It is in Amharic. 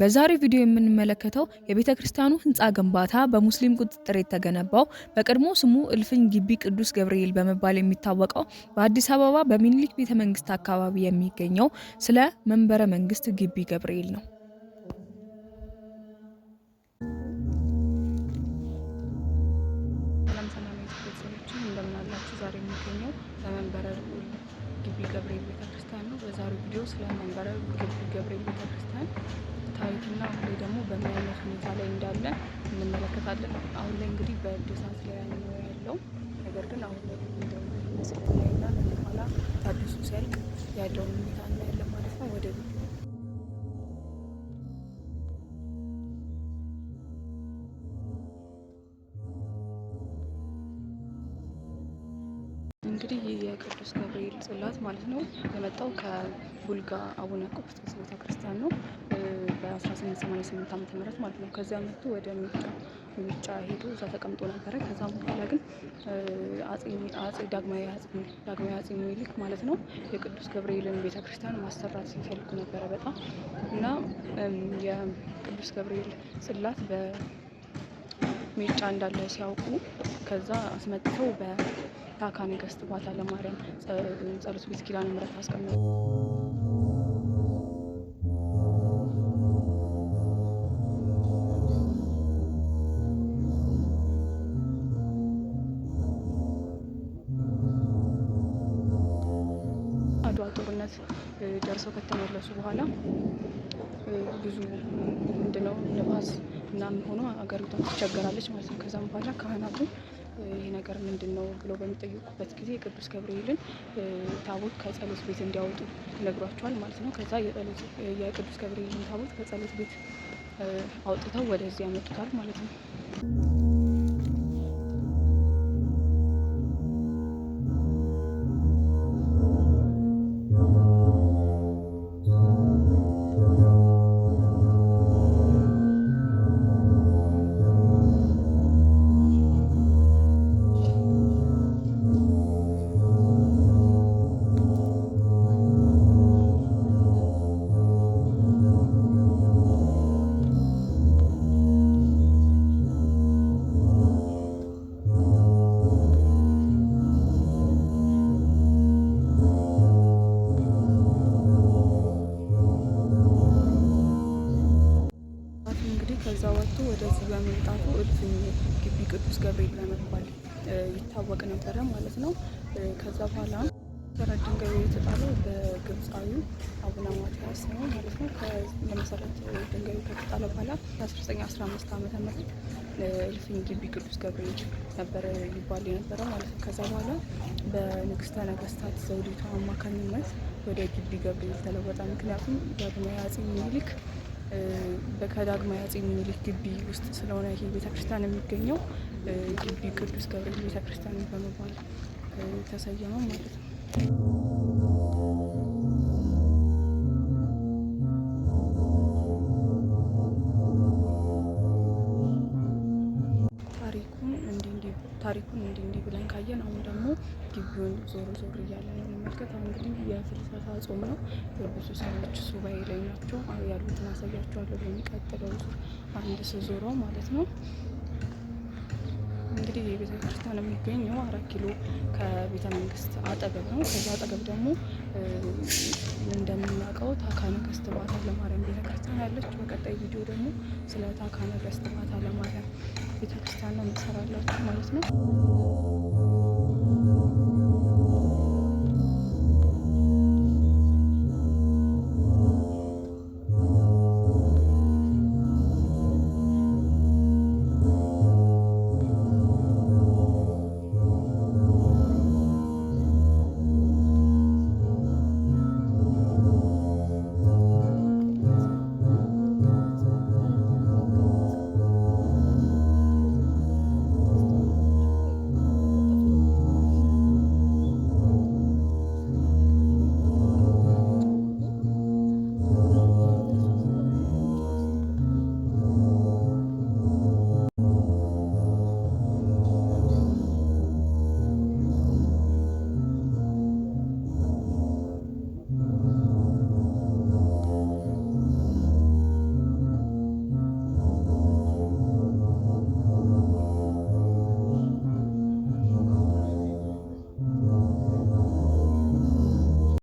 በዛሬው ቪዲዮ የምንመለከተው የቤተክርስቲያኑ ህንጻ ግንባታ በሙስሊም ቁጥጥር የተገነባው በቀድሞ ስሙ እልፍኝ ግቢ ቅዱስ ገብርኤል በመባል የሚታወቀው በአዲስ አበባ በሚኒሊክ ቤተመንግስት አካባቢ የሚገኘው ስለ መንበረ መንግስት ግቢ ገብርኤል ነው። ዛሬ የሚገኘው መንበረ ግቢ ገብርኤል ቤተክርስቲያን ነው። በዛሬው ቪዲዮ ስለ መንበረ ግቢ ገብርኤል ቤተክርስቲያን ታሪክና አሁን ደግሞ በምን አይነት ሁኔታ ላይ እንዳለ እንመለከታለን። አሁን ላይ እንግዲህ በእድሳት ላይ ነው ያለው። ነገር ግን አሁን ላይ እንደምንመስል ላይና ለኋላ ታድሱ ሲያልቅ ያለውን ሁኔታ እናያለን ማለት ነው። ወደ ቪዲዮ እንግዲህ ይህ የቅዱስ ገብርኤል ጽላት ማለት ነው የመጣው ከቡልጋ አቡነ ቆስጦስ ቤተክርስቲያን ነው በ1888 ዓ.ም ማለት ነው። ከዚያ መጥቶ ወደ ሚጫ ሄዶ እዛ ተቀምጦ ነበረ። ከዛም በኋላ ግን አጼ ዳግማዊ አጼ ሚኒሊክ ማለት ነው የቅዱስ ገብርኤልን ቤተክርስቲያን ማሰራት ሲፈልጉ ነበረ በጣም እና የቅዱስ ገብርኤል ጽላት በሚጫ እንዳለ ሲያውቁ ከዛ አስመጥተው ታካ ነገስት ባታ ለማርያም ጸሎት ቤት ኪዳነ ምሕረት አስቀምጠው አድዋ ጦርነት ደርሰው ከተመለሱ በኋላ ብዙ ምንድነው ንፋስ ምናምን ሆኖ አገሪቷ ትቸገራለች ማለት ነው። ከዛም በኋላ ካህናቱ ይሄ ነገር ምንድነው ብለው በሚጠይቁበት ጊዜ ቅዱስ ገብርኤልን ታቦት ከጸሎት ቤት እንዲያወጡ ይነግሯቸዋል ማለት ነው። ከዛ የቅዱስ ገብርኤልን ታቦት ከጸሎት ቤት አውጥተው ወደዚህ ያመጡታል ማለት ነው። ከዛ ወጥቶ ወደዚህ በመምጣቱ እልፍኝ ግቢ ቅዱስ ገብርኤል በመባል ይታወቅ ነበረ ማለት ነው። ከዛ በኋላ መሰረት ድንጋዩ የተጣለው በግብፃዊው አቡነ ማትያስ ነው ማለት ነው። ከመሰረት ድንጋዩ ከተጣለ በኋላ በ1915 ዓ.ም እልፍኝ ግቢ ቅዱስ ገብርኤል ነበረ ይባል የነበረ ማለት ነው። ከዛ በኋላ በንግስተ ነገስታት ዘውዲቱ አማካኝነት ወደ ግቢ ገብርኤል ተለወጠ። ምክንያቱም ዳግማዊ አጼ ሚኒሊክ ከዳግማዊ አጼ ሚኒሊክ ግቢ ውስጥ ስለሆነ ይሄ ቤተክርስቲያን የሚገኘው ግቢ ቅዱስ ገብርኤል ቤተክርስቲያን በመባል ተሰየመ ማለት ነው። ታሪኩን እንዲህ ብለን ካየን አሁን ደግሞ ግቢውን ዞር እያለን እንመልከት። አሁን እንግዲህ የፍልሰታ ጾም ነው። ብዙ ሰዎች ሱባኤ ላይ ናቸው ያሉትን አሳያቸዋለሁ በሚቀጥለው ዙር አንድ ስዞረው ማለት ነው። እንግዲህ የቤተ ክርስቲያን የሚገኘው 4 ኪሎ ከቤተ መንግስት አጠገብ ነው። ከዛ አጠገብ ደግሞ እንደምናውቀው ታካ ነገስት ባታ ለማርያም ቤተክርስቲያን ያለች። በቀጣይ ቪዲዮ ደግሞ ስለ ታካ ነገስት ባታ ለማርያም ቤተክርስቲያን ነው እንሰራላችሁ ማለት ነው።